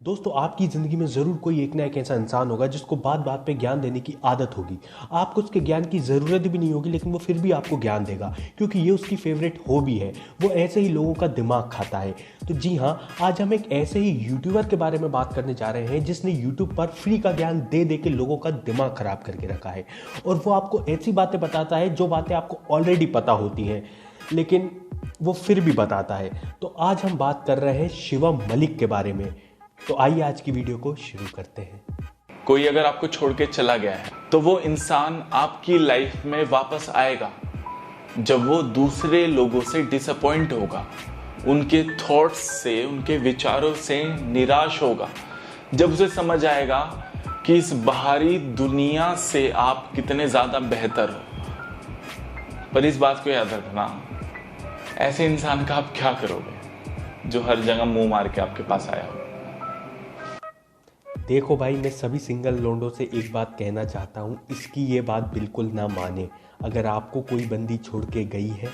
दोस्तों, आपकी ज़िंदगी में ज़रूर कोई एक ना एक ऐसा इंसान होगा जिसको बात बात पे ज्ञान देने की आदत होगी। आपको उसके ज्ञान की ज़रूरत भी नहीं होगी, लेकिन वो फिर भी आपको ज्ञान देगा क्योंकि ये उसकी फेवरेट हॉबी है। वो ऐसे ही लोगों का दिमाग खाता है। तो जी हाँ, आज हम एक ऐसे ही यूट्यूबर के बारे में बात करने जा रहे हैं जिसने यूट्यूब पर फ्री का ज्ञान दे दे के लोगों का दिमाग ख़राब करके रखा है। और वो आपको ऐसी बातें बताता है जो बातें आपको ऑलरेडी पता होती हैं, लेकिन वो फिर भी बताता है। तो आज हम बात कर रहे हैं शिवम मलिक के बारे में। तो आइए आज की वीडियो को शुरू करते हैं। कोई अगर आपको छोड़ के चला गया है तो वो इंसान आपकी लाइफ में वापस आएगा जब वो दूसरे लोगों से डिसअपॉइंट होगा, उनके थॉट्स से, उनके विचारों से निराश होगा, जब उसे समझ आएगा कि इस बाहरी दुनिया से आप कितने ज्यादा बेहतर हो। पर इस बात को याद रखना, ऐसे इंसान का आप क्या करोगे जो हर जगह मुंह मार के आपके पास आया हो। देखो भाई, मैं सभी सिंगल लोंडों से एक बात कहना चाहता हूँ, इसकी ये बात बिल्कुल ना माने। अगर आपको कोई बंदी छोड़ के गई है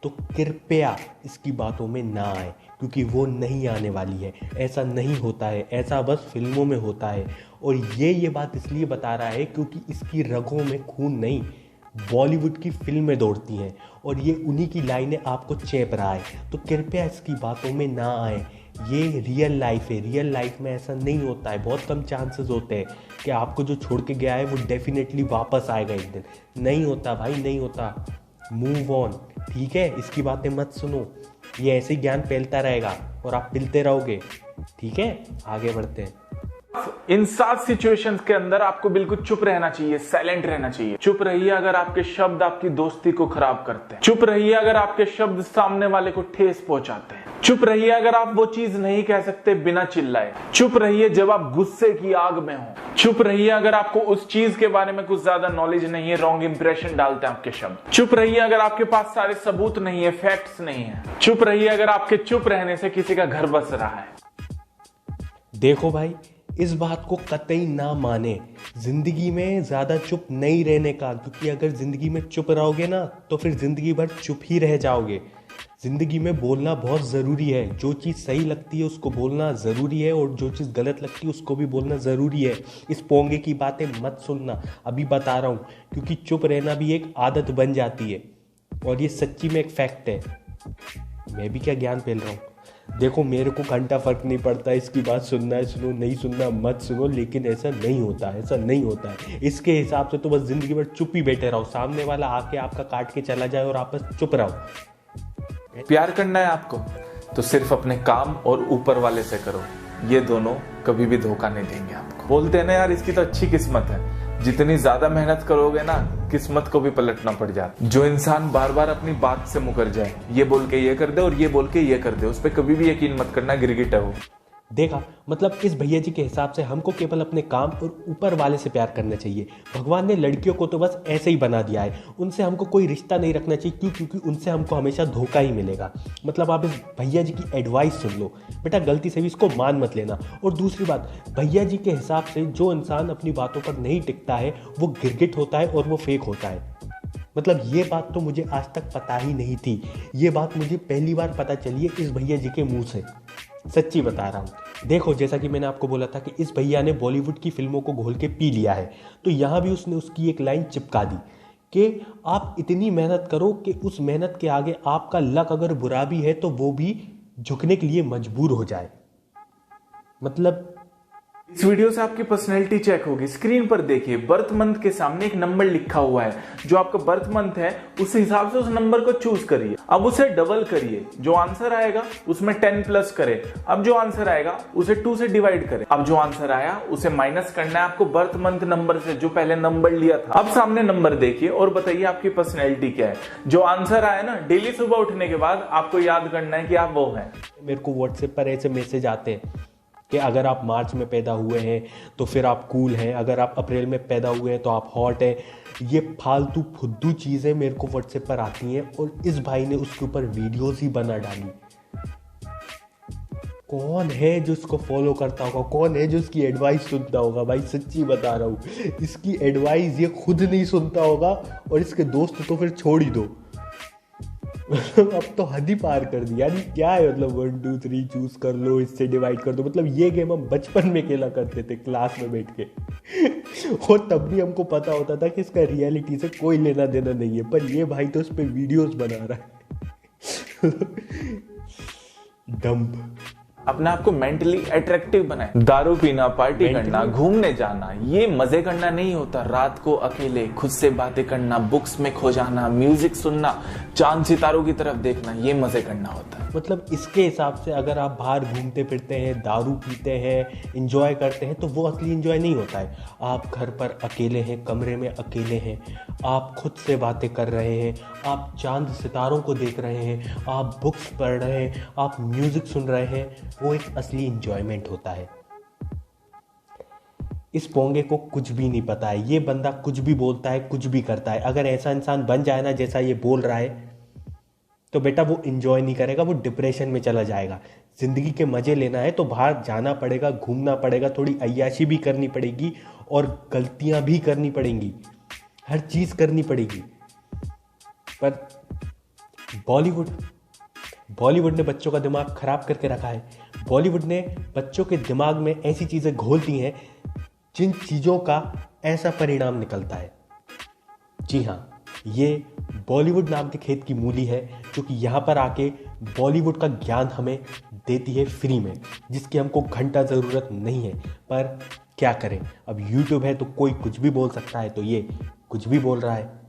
तो कृपया इसकी बातों में ना आए, क्योंकि वो नहीं आने वाली है। ऐसा नहीं होता है, ऐसा बस फिल्मों में होता है। और ये बात इसलिए बता रहा है क्योंकि इसकी रगों में खून नहीं, बॉलीवुड की फिल्में दौड़ती हैं और ये उन्हीं की लाइनें आपको चेप रहा है। तो कृपया इसकी बातों में ना आए। ये रियल लाइफ है, रियल लाइफ में ऐसा नहीं होता है। बहुत कम चांसेस होते हैं कि आपको जो छोड़ के गया है वो डेफिनेटली वापस आएगा एक दिन। नहीं होता भाई, नहीं होता। मूव ऑन, ठीक है? इसकी बातें मत सुनो, ये ऐसे ही ज्ञान फैलता रहेगा और आप पिलते रहोगे। ठीक है, आगे बढ़ते हैं। इन 7 सिचुएशंस के अंदर आपको बिल्कुल चुप रहना चाहिए, साइलेंट रहना चाहिए। चुप रहिए अगर आपके शब्द आपकी दोस्ती को खराब करते हैं। चुप रहिए अगर आपके शब्द सामने वाले को ठेस पहुंचाते हैं। चुप रहिए अगर आप वो चीज नहीं कह सकते बिना चिल्लाए। चुप रहिए जब आप गुस्से की आग में हो। चुप रहिए अगर आपको उस चीज के बारे में कुछ ज्यादा नॉलेज नहीं है, रॉन्ग इंप्रेशन डालते हैं आपके शब्द। चुप रहिए अगर आपके पास सारे सबूत नहीं है, फैक्ट्स नहीं है। चुप रहिए अगर आपके चुप रहने से किसी का घर बस रहा है। देखो भाई, इस बात को कतई ना माने। जिंदगी में ज्यादा चुप नहीं रहने का, क्योंकि अगर जिंदगी में चुप रहोगे ना तो फिर जिंदगी भर चुप ही रह जाओगे। जिंदगी में बोलना बहुत ज़रूरी है। जो चीज़ सही लगती है उसको बोलना ज़रूरी है, और जो चीज़ गलत लगती है उसको भी बोलना ज़रूरी है। इस पोंगे की बातें मत सुनना, अभी बता रहा हूँ, क्योंकि चुप रहना भी एक आदत बन जाती है और ये सच्ची में एक फैक्ट है। मैं भी क्या ज्ञान फैल रहा हूँ। देखो, मेरे को घंटा फर्क नहीं पड़ता इसकी बात सुनना है सुनो, नहीं सुनना मत सुनो, लेकिन ऐसा नहीं होता है, ऐसा नहीं होता है। इसके हिसाब से तो बस जिंदगी भर चुप ही बैठे रहो। सामने वाला आके आपका काट के चला जाए और आप बस चुप रहो। प्यार करना है आपको तो सिर्फ अपने काम और ऊपर वाले से करो। ये दोनों कभी भी धोखा नहीं देंगे आपको। बोलते हैं ना यार, इसकी तो अच्छी किस्मत है। जितनी ज्यादा मेहनत करोगे ना, किस्मत को भी पलटना पड़ जाता। जो इंसान बार बार अपनी बात से मुकर जाए, ये बोल के ये कर दे और ये बोल के ये कर दे, उस पर कभी भी यकीन मत करना, गिरगिट है वो। देखा, मतलब इस भैया जी के हिसाब से हमको केवल अपने काम और ऊपर वाले से प्यार करना चाहिए। भगवान ने लड़कियों को तो बस ऐसे ही बना दिया है, उनसे हमको कोई रिश्ता नहीं रखना चाहिए। क्यों? क्योंकि उनसे हमको हमेशा धोखा ही मिलेगा। मतलब आप इस भैया जी की एडवाइस सुन लो बेटा, गलती से भी इसको मान मत लेना। और दूसरी बात, भैया जी के हिसाब से जो इंसान अपनी बातों पर नहीं टिकता है वो गिरगिट होता है और वो फेक होता है। मतलब ये बात तो मुझे आज तक पता ही नहीं थी। ये बात मुझे पहली बार पता चली है इस भैया जी के मुंह से। सच्ची बता रहा हूँ। देखो, जैसा कि मैंने आपको बोला था कि इस भैया ने बॉलीवुड की फिल्मों को घोल के पी लिया है, तो यहाँ भी उसने उसकी एक लाइन चिपका दी कि आप इतनी मेहनत करो कि उस मेहनत के आगे आपका लक अगर बुरा भी है तो वो भी झुकने के लिए मजबूर हो जाए। मतलब इस वीडियो से आपकी पर्सनैलिटी चेक होगी। स्क्रीन पर देखिए, बर्थ मंथ के सामने एक नंबर लिखा हुआ है। जो आपका बर्थ मंथ है उस हिसाब से उस नंबर को चूज करिए। अब उसे डबल करिए, जो आंसर आएगा उसमें 10 प्लस करें। अब जो आंसर आएगा उसे 2 से डिवाइड करें। अब जो आंसर आया उसे माइनस करना है आपको बर्थ मंथ नंबर से, जो पहले नंबर लिया था। अब सामने नंबर देखिए और बताइए आपकी पर्सनैलिटी क्या है। जो आंसर आया ना, डेली सुबह उठने के बाद आपको याद करना है कि आप वो हैं। मेरे को व्हाट्सएप पर ऐसे मैसेज आते हैं कि अगर आप मार्च में पैदा हुए हैं तो फिर आप कूल हैं, अगर आप अप्रैल में पैदा हुए हैं तो आप हॉट हैं। ये फालतू फुद्दू चीज़ें मेरे को व्हाट्सएप पर आती हैं और इस भाई ने उसके ऊपर वीडियोस ही बना डाली। कौन है जो इसको फॉलो करता होगा? कौन है जो इसकी एडवाइस सुनता होगा? भाई सच्ची बता रहा हूँ, इसकी एडवाइस ये खुद नहीं सुनता होगा और इसके दोस्त तो फिर छोड़ ही दो। मतलब अब तो हद ही पार कर दी यानी। क्या है मतलब 1 2 3 चूज कर लो, इससे डिवाइड कर दो। मतलब ये गेम हम बचपन में खेला करते थे क्लास में बैठ के और तब भी हमको पता होता था कि इसका रियलिटी से कोई लेना देना नहीं है, पर ये भाई तो इस पे वीडियोस बना रहा है डम्प। अपने आप को मेंटली अट्रैक्टिव बनाए। दारू पीना, पार्टी करना, घूमने जाना, ये मजे करना नहीं होता। रात को अकेले खुद से बातें करना, बुक्स में खो जाना, म्यूजिक सुनना, चांद सितारों की तरफ देखना, ये मजे करना होता है। मतलब इसके हिसाब से अगर आप बाहर घूमते फिरते हैं, दारू पीते हैं, इंजॉय करते हैं, तो वो असली इंजॉय नहीं होता है। आप घर पर अकेले हैं, कमरे में अकेले हैं, आप खुद से बातें कर रहे हैं, आप चांद सितारों को देख रहे हैं, आप बुक्स पढ़ रहे हैं, आप म्यूजिक सुन रहे हैं, वो एक असली इंजॉयमेंट होता है। इस पोंगे को कुछ भी नहीं पता है। ये बंदा कुछ भी बोलता है, कुछ भी करता है। अगर ऐसा इंसान बन जाए ना जैसा ये बोल रहा है, तो बेटा वो इंजॉय नहीं करेगा, वो डिप्रेशन में चला जाएगा। जिंदगी के मजे लेना है तो बाहर जाना पड़ेगा, घूमना पड़ेगा, थोड़ी अय्याशी भी करनी पड़ेगी और गलतियां भी करनी पड़ेंगी, हर चीज करनी पड़ेगी। पर बॉलीवुड ने बच्चों का दिमाग खराब करके रखा है। बॉलीवुड ने बच्चों के दिमाग में ऐसी चीजें घोल दी हैं जिन चीजों का ऐसा परिणाम निकलता है। जी हाँ, ये बॉलीवुड नाम के खेत की मूली है जो कि यहाँ पर आके बॉलीवुड का ज्ञान हमें देती है फ्री में, जिसकी हमको घंटा ज़रूरत नहीं है। पर क्या करें, अब यूट्यूब है तो कोई कुछ भी बोल सकता है, तो ये कुछ भी बोल रहा है।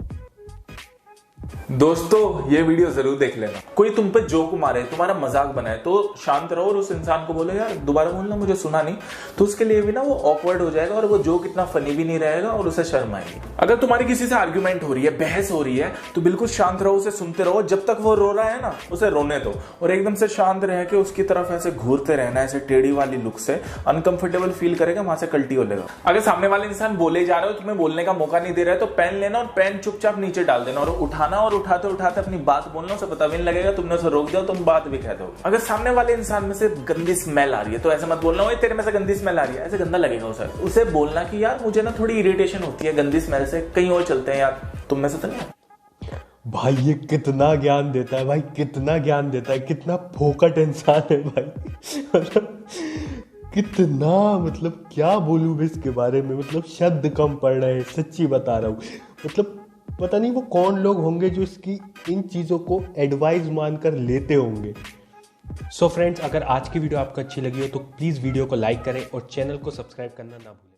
दोस्तों ये वीडियो जरूर देख लेना। कोई तुम पे जोक मारे, तुम्हारा मजाक बनाए, तो शांत रहो और उस इंसान को बोलो यार दोबारा बोलना, मुझे सुना नहीं। तो उसके लिए भी ना वो ऑकवर्ड हो जाएगा और वो जोक इतना फनी भी नहीं रहेगा और उसे शर्म आएगी। अगर तुम्हारी किसी से आर्ग्यूमेंट हो रही है, बहस हो रही है, तो बिल्कुल शांत रहो, उसे सुनते रहो। जब तक वो रो रहा है ना, उसे रोने दो और एकदम से शांत रह के उसकी तरफ ऐसे घूरते रहना, ऐसे टेढ़ी वाली लुक से। अनकंफर्टेबल फील करेगा, वहां से कल्टी हो लेगा। अगर सामने वाले इंसान बोले जा रहे हो, तुम्हें बोलने का मौका नहीं दे रहा है, तो पेन लेना और पेन चुपचाप नीचे डाल देना और उठाना और उठाते उठाते अपनी बात बोलना। उसे पता भी नहीं लगेगा, तुमने उसे रोक दिया, तुम बात भी कह दोगे। अगर सामने वाले इंसान में से गंदी स्मेल आ रही है तो ऐसे मत बोलना ओए तेरे में से गंदी स्मेल आ रही है, ऐसे गंदा लगेगा उसे बोलना कि यार मुझे ना थोड़ी इरिटेशन होती है गंदी स्मेल से, कहीं और चलते हैं यार, तुम में से तो नहीं। भाई ये कितना ज्ञान देता है, भाई कितना ज्ञान देता है, कितना फोकट इंसान है भाई मतलब कितना, मतलब क्या बोलूं मैं इसके बारे में। मतलब शब्द कम पड़ रहे हैं, सच्ची बता रहा हूँ। मतलब पता नहीं वो कौन लोग होंगे जो इसकी इन चीज़ों को एडवाइस मानकर लेते होंगे। सो फ्रेंड्स, अगर आज की वीडियो आपको अच्छी लगी हो तो प्लीज़ वीडियो को लाइक करें और चैनल को सब्सक्राइब करना ना भूलें।